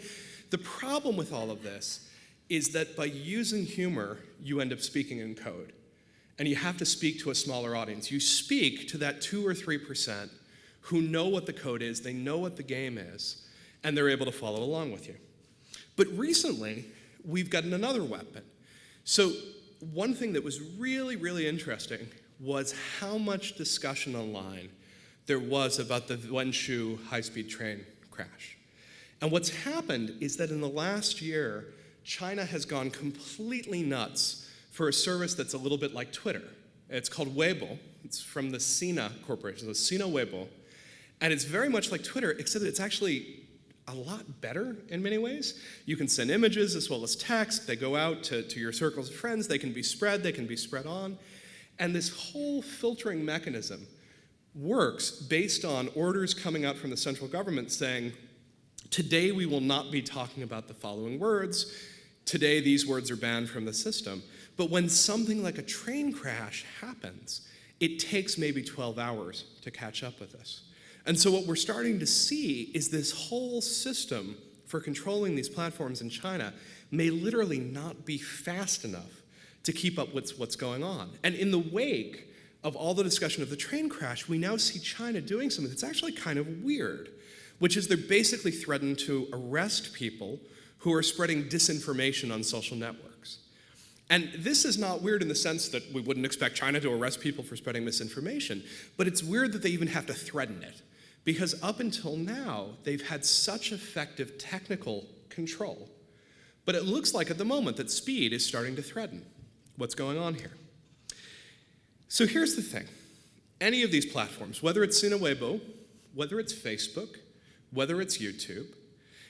The problem with all of this is that by using humor, you end up speaking in code. And you have to speak to a smaller audience. You speak to that 2 or 3% who know what the code is, they know what the game is, and they're able to follow along with you. But recently, we've gotten another weapon. So one thing that was really, really interesting was how much discussion online there was about the Wenzhou high-speed train crash. And what's happened is that in the last year, China has gone completely nuts for a service that's a little bit like Twitter. It's called Weibo. It's from the Sina Corporation, the Sina Weibo. And it's very much like Twitter, except that it's actually a lot better in many ways. You can send images as well as text. They go out to your circles of friends. They can be spread on. And this whole filtering mechanism works based on orders coming out from the central government saying, today we will not be talking about the following words. Today these words are banned from the system. But when something like a train crash happens, it takes maybe 12 hours to catch up with this. And so what we're starting to see is this whole system for controlling these platforms in China may literally not be fast enough to keep up with what's going on. And in the wake of all the discussion of the train crash, we now see China doing something that's actually kind of weird, which is they're basically threatened to arrest people who are spreading disinformation on social networks. And this is not weird in the sense that we wouldn't expect China to arrest people for spreading misinformation, but it's weird that they even have to threaten it, because up until now, they've had such effective technical control. But it looks like at the moment that speed is starting to threaten what's going on here. So here's the thing. Any of these platforms, whether it's Sina Weibo, whether it's Facebook, whether it's YouTube,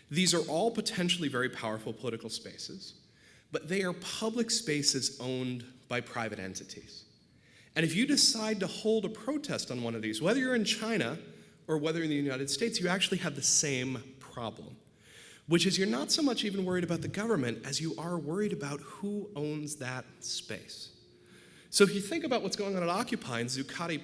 these are all potentially very powerful political spaces, but they are public spaces owned by private entities. And if you decide to hold a protest on one of these, whether you're in China or whether in the United States, you actually have the same problem, which is you're not so much even worried about the government as you are worried about who owns that space. So if you think about what's going on at Occupy in Zuccotti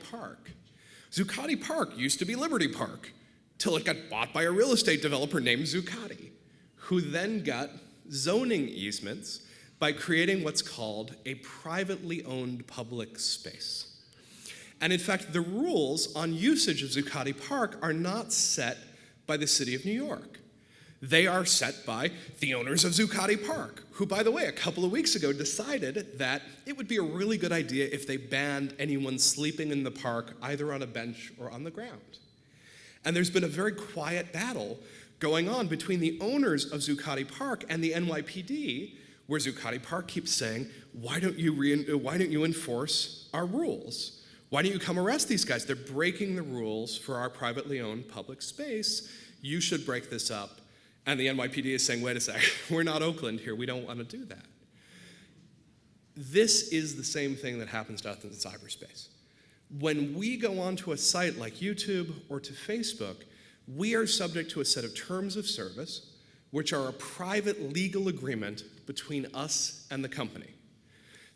Park used to be Liberty Park, till it got bought by a real estate developer named Zuccotti, who then got zoning easements by creating what's called a privately owned public space. And in fact, the rules on usage of Zuccotti Park are not set by the city of New York. They are set by the owners of Zuccotti Park, who, by the way, a couple of weeks ago decided that it would be a really good idea if they banned anyone sleeping in the park either on a bench or on the ground. And there's been a very quiet battle going on between the owners of Zuccotti Park and the NYPD, where Zuccotti Park keeps saying, why don't you enforce our rules? Why don't you come arrest these guys? They're breaking the rules for our privately owned public space. You should break this up. And the NYPD is saying, wait a sec, we're not Oakland here. We don't want to do that. This is the same thing that happens to us in cyberspace. When we go onto a site like YouTube or to Facebook, we are subject to a set of terms of service, which are a private legal agreement between us and the company.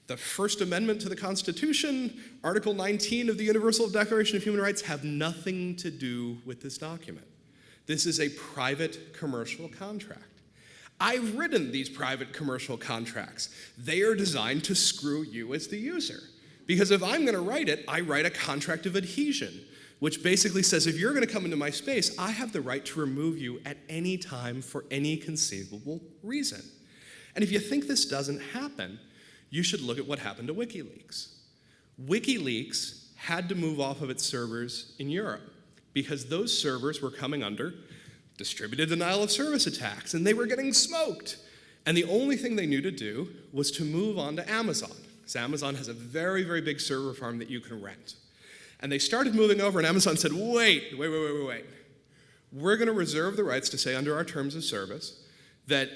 The First Amendment to the Constitution, Article 19 of the Universal Declaration of Human Rights have nothing to do with this document. This is a private commercial contract. I've written these private commercial contracts. They are designed to screw you as the user. Because if I'm going to write it, I write a contract of adhesion, which basically says if you're going to come into my space, I have the right to remove you at any time for any conceivable reason. And if you think this doesn't happen, you should look at what happened to WikiLeaks. WikiLeaks had to move off of its servers in Europe because those servers were coming under distributed denial of service attacks, and they were getting smoked. And the only thing they knew to do was to move on to Amazon, because Amazon has a very, very big server farm that you can rent. And they started moving over, and Amazon said, wait. We're going to reserve the rights to say under our terms of service that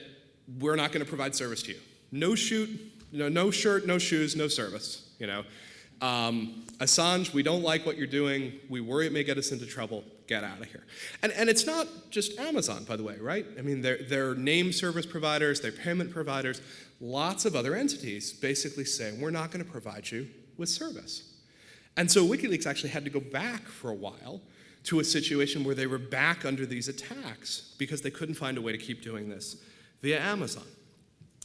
we're not going to provide service to you. No shoot, no shirt, no shoes, no service. Assange, we don't like what you're doing. We worry it may get us into trouble. Get out of here. And it's not just Amazon, by the way, right? I mean, they're name service providers, they're payment providers. Lots of other entities basically say, we're not going to provide you with service. And so WikiLeaks actually had to go back for a while to a situation where they were back under these attacks because they couldn't find a way to keep doing this via Amazon.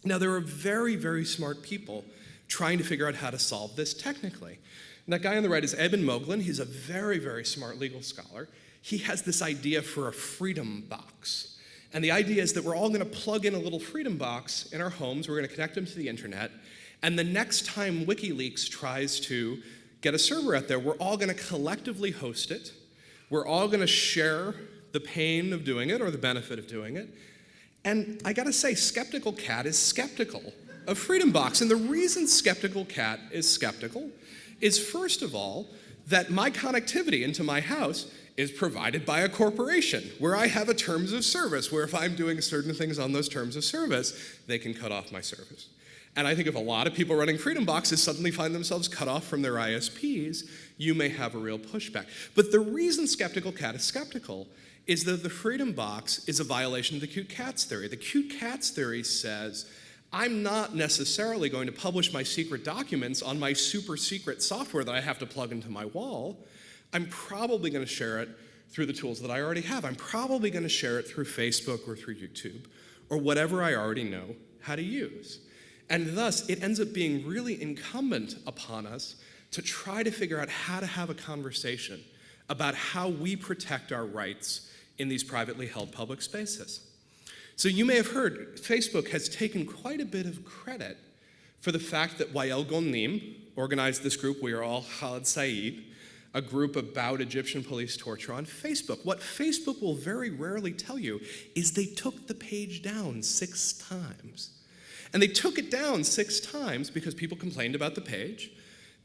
Now, there are very, very smart people trying to figure out how to solve this technically. And that guy on the right is Eben Moglen. He's a very, very smart legal scholar. He has this idea for a freedom box. And the idea is that we're all going to plug in a little freedom box in our homes. We're going to connect them to the internet. And the next time WikiLeaks tries to get a server out there, we're all going to collectively host it. We're all going to share the pain of doing it or the benefit of doing it. And I got to say, Skeptical Cat is skeptical of Freedom Box. And the reason Skeptical Cat is skeptical is, first of all, that my connectivity into my house is provided by a corporation where I have a terms of service, where if I'm doing certain things on those terms of service, they can cut off my service. And I think if a lot of people running Freedom Boxes suddenly find themselves cut off from their ISPs, you may have a real pushback. But the reason Skeptical Cat is skeptical is that the Freedom Box is a violation of the cute cats theory. The cute cats theory says, I'm not necessarily going to publish my secret documents on my super secret software that I have to plug into my wall. I'm probably going to share it through the tools that I already have. I'm probably going to share it through Facebook or through YouTube or whatever I already know how to use. And thus, it ends up being really incumbent upon us to try to figure out how to have a conversation about how we protect our rights in these privately held public spaces. So you may have heard Facebook has taken quite a bit of credit for the fact that Wael Ghonim organized this group, We Are All Khaled Said, a group about Egyptian police torture on Facebook. What Facebook will very rarely tell you is they took the page down 6 times. And they took it down 6 times because people complained about the page.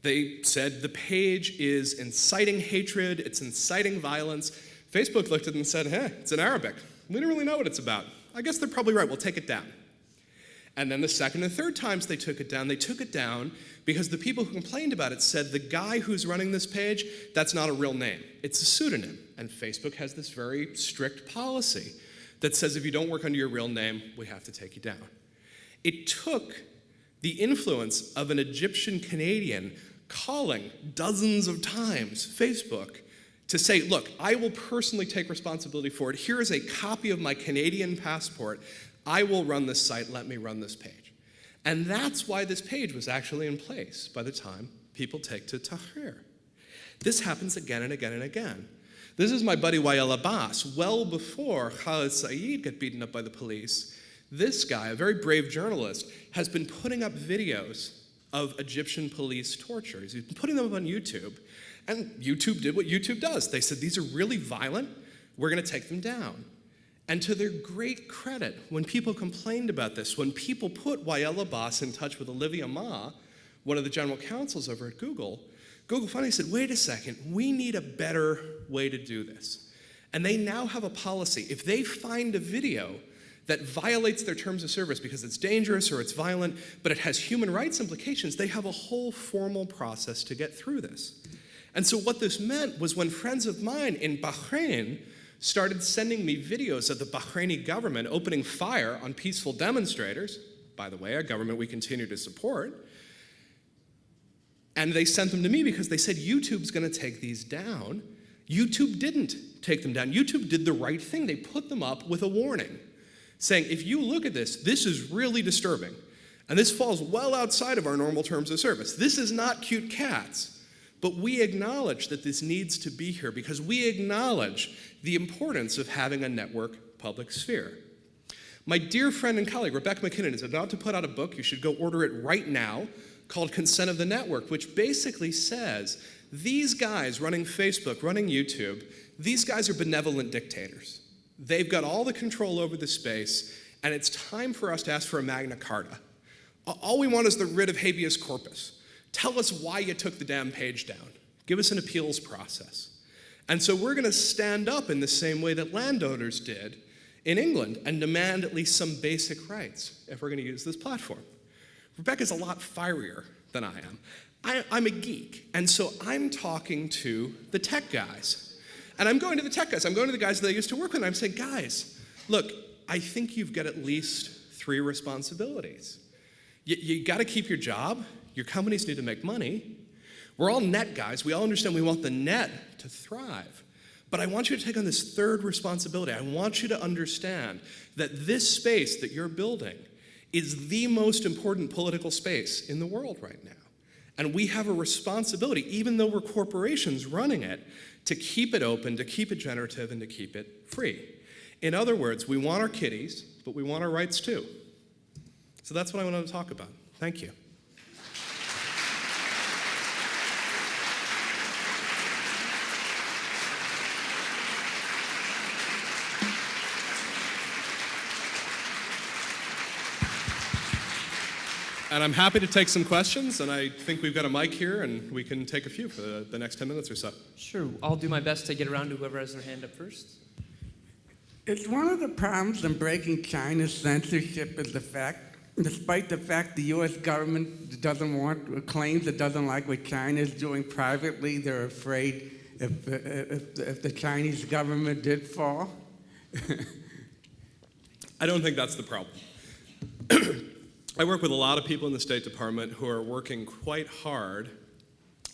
They said the page is inciting hatred, it's inciting violence. Facebook looked at it and said, hey, it's in Arabic. We don't really know what it's about. I guess they're probably right, we'll take it down. And then the second and third times they took it down because the people who complained about it said the guy who's running this page, that's not a real name. It's a pseudonym. And Facebook has this very strict policy that says if you don't work under your real name, we have to take you down. It took the influence of an Egyptian Canadian calling dozens of times Facebook to say, look, I will personally take responsibility for it. Here is a copy of my Canadian passport. I will run this site, let me run this page. And that's why this page was actually in place by the time people take to Tahrir. This happens again and again and again. This is my buddy Wael Abbas. Well before Khaled Said got beaten up by the police, this guy, a very brave journalist, has been putting up videos of Egyptian police torture. He's been putting them up on YouTube, and YouTube did what YouTube does. They said, these are really violent, we're gonna take them down. And to their great credit, when people complained about this, when people put Wael Abbas in touch with Olivia Ma, one of the general counsels over at Google, Google finally said, wait a second, we need a better way to do this. And they now have a policy. If they find a video that violates their terms of service because it's dangerous or it's violent, but it has human rights implications, they have a whole formal process to get through this. And so what this meant was when friends of mine in Bahrain started sending me videos of the Bahraini government opening fire on peaceful demonstrators, by the way, a government we continue to support, and they sent them to me because they said, YouTube's gonna take these down. YouTube didn't take them down. YouTube did the right thing. They put them up with a warning, saying, if you look at this, this is really disturbing, and this falls well outside of our normal terms of service. This is not cute cats. But we acknowledge that this needs to be here because we acknowledge the importance of having a network public sphere. My dear friend and colleague, Rebecca McKinnon, is about to put out a book, you should go order it right now, called Consent of the Network, which basically says these guys running Facebook, running YouTube, these guys are benevolent dictators. They've got all the control over the space, and it's time for us to ask for a Magna Carta. All we want is the writ of habeas corpus. Tell us why you took the damn page down. Give us an appeals process. And so we're gonna stand up in the same way that landowners did in England and demand at least some basic rights if we're gonna use this platform. Rebecca's a lot fierier than I am. I'm a geek, and so I'm talking to the tech guys. And I'm going to the tech guys, I'm going to the guys that I used to work with, and I'm saying, guys, look, I think you've got at least 3 responsibilities. You gotta keep your job, your companies need to make money. We're all net guys. We all understand we want the net to thrive. But I want you to take on this 3rd responsibility. I want you to understand that this space that you're building is the most important political space in the world right now. And we have a responsibility, even though we're corporations running it, to keep it open, to keep it generative, and to keep it free. In other words, we want our kitties, but we want our rights too. So that's what I wanted to talk about. Thank you. And I'm happy to take some questions, and I think we've got a mic here, and we can take a few for the next 10 minutes or so. Sure, I'll do my best to get around to whoever has their hand up first. It's one of the problems in breaking China's censorship is the fact, despite the fact the U.S. government claims it doesn't like what China is doing privately, they're afraid if the Chinese government did fall. I don't think that's the problem. I work with a lot of people in the State Department who are working quite hard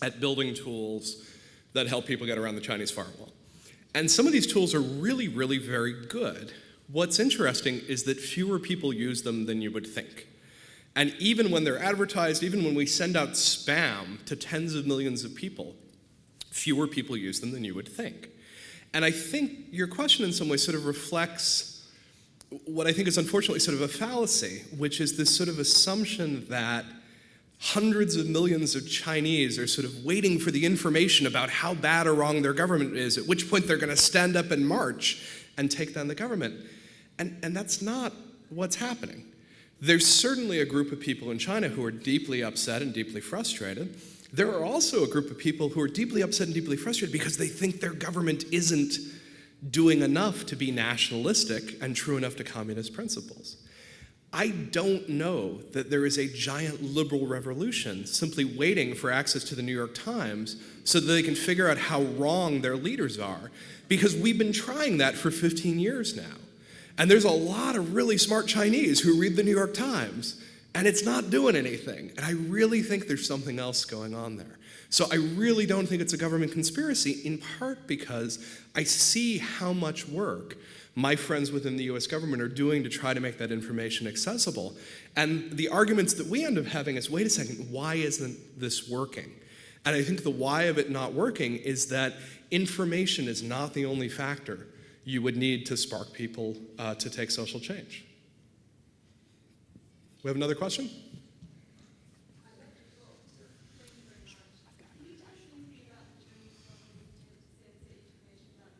at building tools that help people get around the Chinese firewall. And some of these tools are really, really very good. What's interesting is that fewer people use them than you would think. And even when they're advertised, even when we send out spam to tens of millions of people, fewer people use them than you would think. And I think your question in some ways sort of reflects what I think is unfortunately sort of a fallacy, which is this sort of assumption that hundreds of millions of Chinese are sort of waiting for the information about how bad or wrong their government is, at which point they're going to stand up and march and take down the government. And that's not what's happening. There's certainly a group of people in China who are deeply upset and deeply frustrated. There are also a group of people who are deeply upset and deeply frustrated because they think their government isn't doing enough to be nationalistic and true enough to communist principles. I don't know that there is a giant liberal revolution simply waiting for access to the New York Times so that they can figure out how wrong their leaders are, because we've been trying that for 15 years now. And there's a lot of really smart Chinese who read the New York Times, and it's not doing anything. And I really think there's something else going on there. So I really don't think it's a government conspiracy, in part because I see how much work my friends within the US government are doing to try to make that information accessible. And the arguments that we end up having is, wait a second, why isn't this working? And I think the why of it not working is that information is not the only factor you would need to spark people to take social change. We have another question?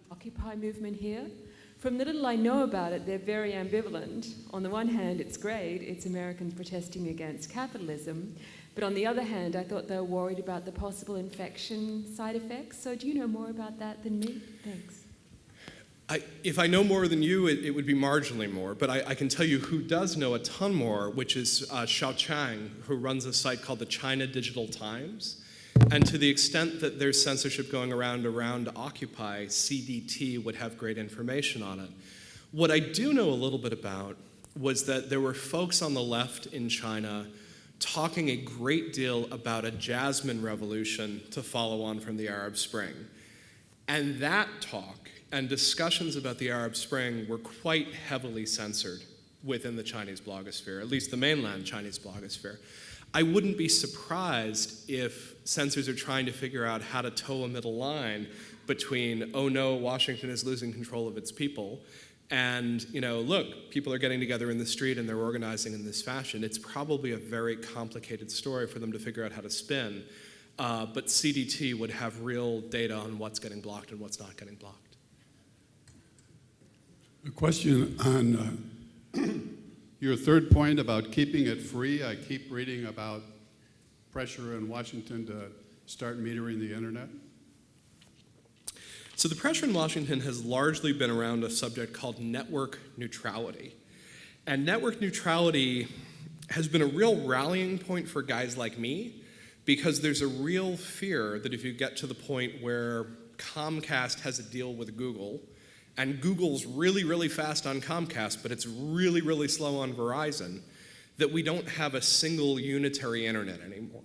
Occupy movement here. From the little I know about it, they're very ambivalent. On the one hand, it's great, it's Americans protesting against capitalism. But on the other hand, I thought they were worried about the possible infection side effects. So do you know more about that than me? Thanks. If I know more than you, it would be marginally more. But I can tell you who does know a ton more, which is Xiao Chang, who runs a site called the China Digital Times. And to the extent that there's censorship going around Occupy, CDT would have great information on it. What I do know a little bit about was that there were folks on the left in China talking a great deal about a Jasmine revolution to follow on from the Arab Spring. And that talk and discussions about the Arab Spring were quite heavily censored within the Chinese blogosphere, at least the mainland Chinese blogosphere. I wouldn't be surprised if censors are trying to figure out how to toe a middle line between, oh no, Washington is losing control of its people, and, look, people are getting together in the street and they're organizing in this fashion. It's probably a very complicated story for them to figure out how to spin, but CDT would have real data on what's getting blocked and what's not getting blocked. A question on your third point about keeping it free. I keep reading about pressure in Washington to start metering the internet. So the pressure in Washington has largely been around a subject called network neutrality. And network neutrality has been a real rallying point for guys like me, because there's a real fear that if you get to the point where Comcast has a deal with Google, and Google's really, really fast on Comcast, but it's really, really slow on Verizon, that we don't have a single unitary internet anymore.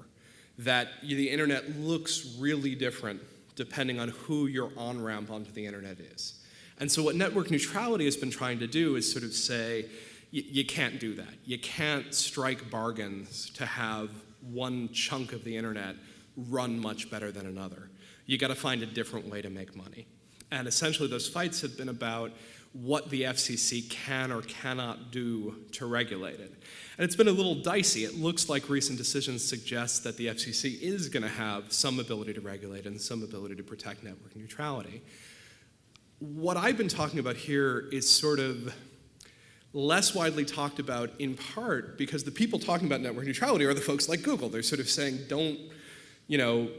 That the internet looks really different depending on who your on-ramp onto the internet is. And so what network neutrality has been trying to do is sort of say, you can't do that. You can't strike bargains to have one chunk of the internet run much better than another. You got to find a different way to make money. And essentially those fights have been about what the FCC can or cannot do to regulate it. And it's been a little dicey. It looks like recent decisions suggest that the FCC is going to have some ability to regulate and some ability to protect network neutrality. What I've been talking about here is sort of less widely talked about, in part because the people talking about network neutrality are the folks like Google. They're sort of saying, don't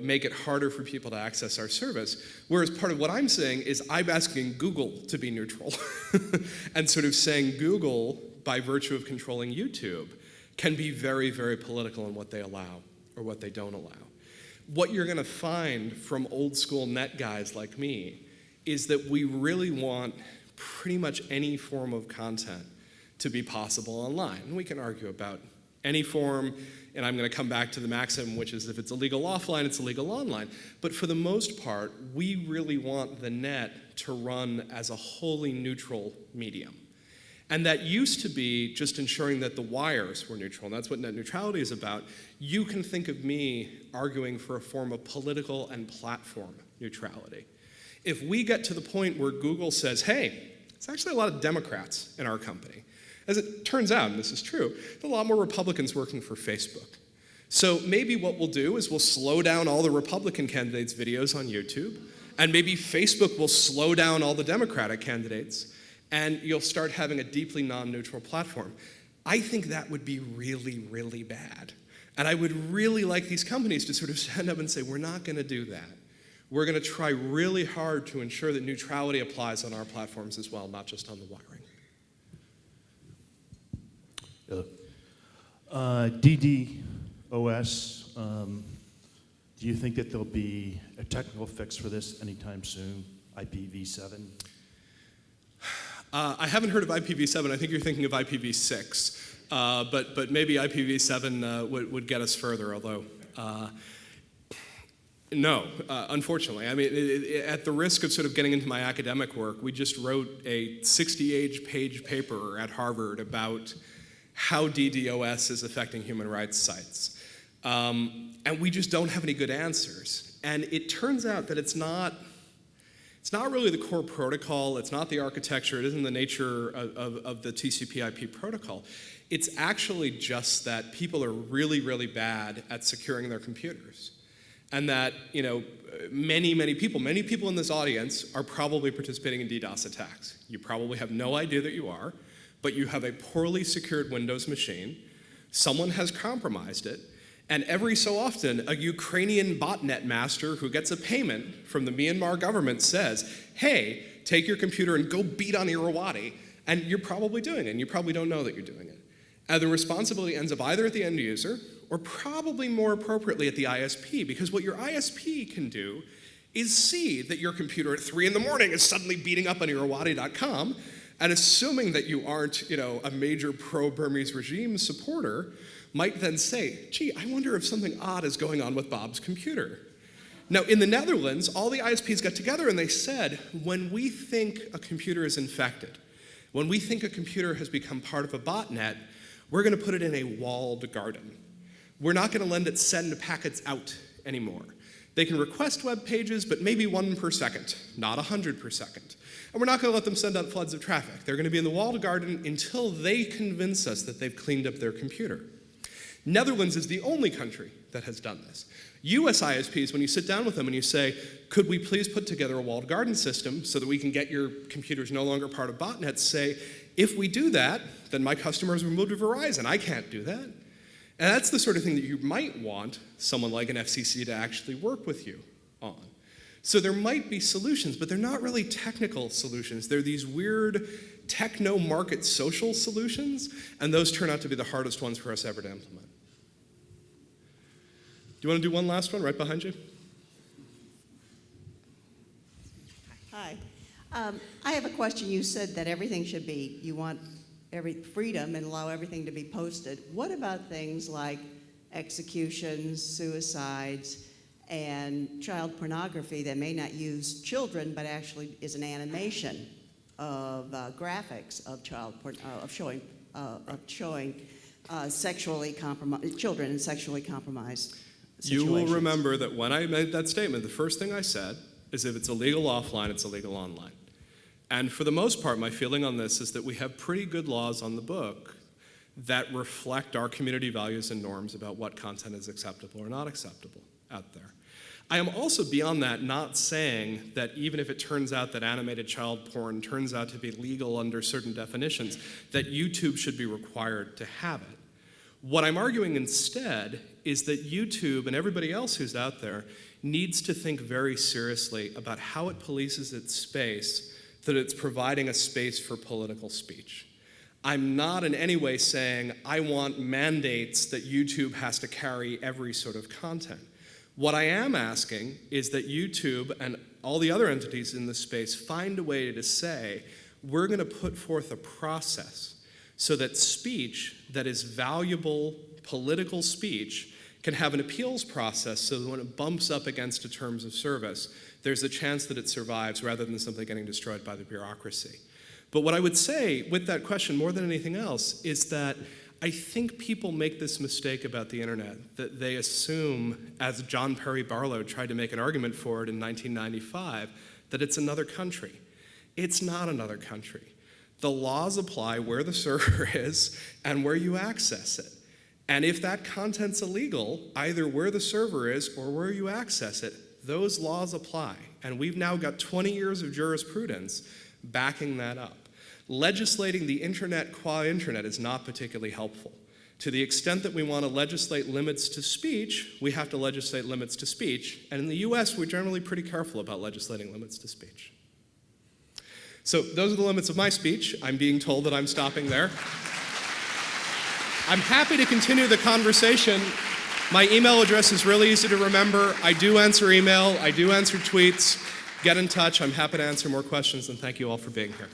make it harder for people to access our service. Whereas part of what I'm saying is I'm asking Google to be neutral and sort of saying Google, by virtue of controlling YouTube, can be very, very political in what they allow or what they don't allow. What you're going to find from old school net guys like me is that we really want pretty much any form of content to be possible online. And we can argue about any form, and I'm going to come back to the maxim, which is if it's illegal offline, it's illegal online. But for the most part, we really want the net to run as a wholly neutral medium. And that used to be just ensuring that the wires were neutral, and that's what net neutrality is about. You can think of me arguing for a form of political and platform neutrality. If we get to the point where Google says, hey, it's actually a lot of Democrats in our company. As it turns out, and this is true, there are a lot more Republicans working for Facebook. So maybe what we'll do is we'll slow down all the Republican candidates' videos on YouTube, and maybe Facebook will slow down all the Democratic candidates, and you'll start having a deeply non-neutral platform. I think that would be really, really bad. And I would really like these companies to sort of stand up and say, we're not going to do that. We're going to try really hard to ensure that neutrality applies on our platforms as well, not just on the wiring. DDoS, do you think that there'll be a technical fix for this anytime soon, IPv7? I haven't heard of IPv7. I think you're thinking of IPv6. But maybe IPv7 would get us further, although no, unfortunately. I mean, at the risk of sort of getting into my academic work, we just wrote a 60-page paper at Harvard about how DDoS is affecting human rights sites. And we just don't have any good answers. And it turns out that it's not really the core protocol, it's not the architecture, it isn't the nature of the TCP/IP protocol. It's actually just that people are really, really bad at securing their computers. And that, you know, many people in this audience are probably participating in DDoS attacks. You probably have no idea that you are, but you have a poorly secured Windows machine. Someone has compromised it, and every so often, a Ukrainian botnet master who gets a payment from the Myanmar government says, hey, take your computer and go beat on Irrawaddy, and you're probably doing it, and you probably don't know that you're doing it. And the responsibility ends up either at the end user, or probably more appropriately at the ISP, because what your ISP can do is see that your computer at 3 in the morning is suddenly beating up on Irrawaddy.com, and assuming that you aren't, you know, a major pro-Burmese regime supporter, might then say, gee, I wonder if something odd is going on with Bob's computer. Now, in the Netherlands, all the ISPs got together and they said, when we think a computer is infected, when we think a computer has become part of a botnet, we're going to put it in a walled garden. We're not going to send packets out anymore. They can request web pages, but maybe 1 per second, not 100 per second. And we're not going to let them send out floods of traffic. They're going to be in the walled garden until they convince us that they've cleaned up their computer. Netherlands is the only country that has done this. US ISPs, when you sit down with them and you say, could we please put together a walled garden system so that we can get your computers no longer part of botnets, say, if we do that, then my customers will move to Verizon. I can't do that. And that's the sort of thing that you might want someone like an FCC to actually work with you on. So there might be solutions, but they're not really technical solutions. They're these weird techno-market social solutions, and those turn out to be the hardest ones for us ever to implement. Do you want to do one last one right behind you? Hi. I have a question. You said that everything should be, you want every freedom and allow everything to be posted. What about things like executions, suicides, and child pornography that may not use children, but actually is an animation of graphics of showing sexually compromised children in sexually compromised situations? You will remember that when I made that statement, the first thing I said is if it's illegal offline, it's illegal online. And for the most part, my feeling on this is that we have pretty good laws on the book that reflect our community values and norms about what content is acceptable or not acceptable out there. I am also beyond that not saying that even if it turns out that animated child porn turns out to be legal under certain definitions, that YouTube should be required to have it. What I'm arguing instead is that YouTube and everybody else who's out there needs to think very seriously about how it polices its space, that it's providing a space for political speech. I'm not in any way saying I want mandates that YouTube has to carry every sort of content. What I am asking is that YouTube and all the other entities in this space find a way to say, we're going to put forth a process so that speech that is valuable political speech can have an appeals process so that when it bumps up against the terms of service, there's a chance that it survives rather than simply getting destroyed by the bureaucracy. But what I would say with that question, more than anything else, is that I think people make this mistake about the internet, that they assume, as John Perry Barlow tried to make an argument for it in 1995, that it's another country. It's not another country. The laws apply where the server is and where you access it. And if that content's illegal, either where the server is or where you access it, those laws apply. And we've now got 20 years of jurisprudence backing that up. Legislating the internet qua internet is not particularly helpful. To the extent that we want to legislate limits to speech, we have to legislate limits to speech. And in the US, we're generally pretty careful about legislating limits to speech. So those are the limits of my speech. I'm being told that I'm stopping there. I'm happy to continue the conversation. My email address is really easy to remember. I do answer email. I do answer tweets. Get in touch. I'm happy to answer more questions, and thank you all for being here.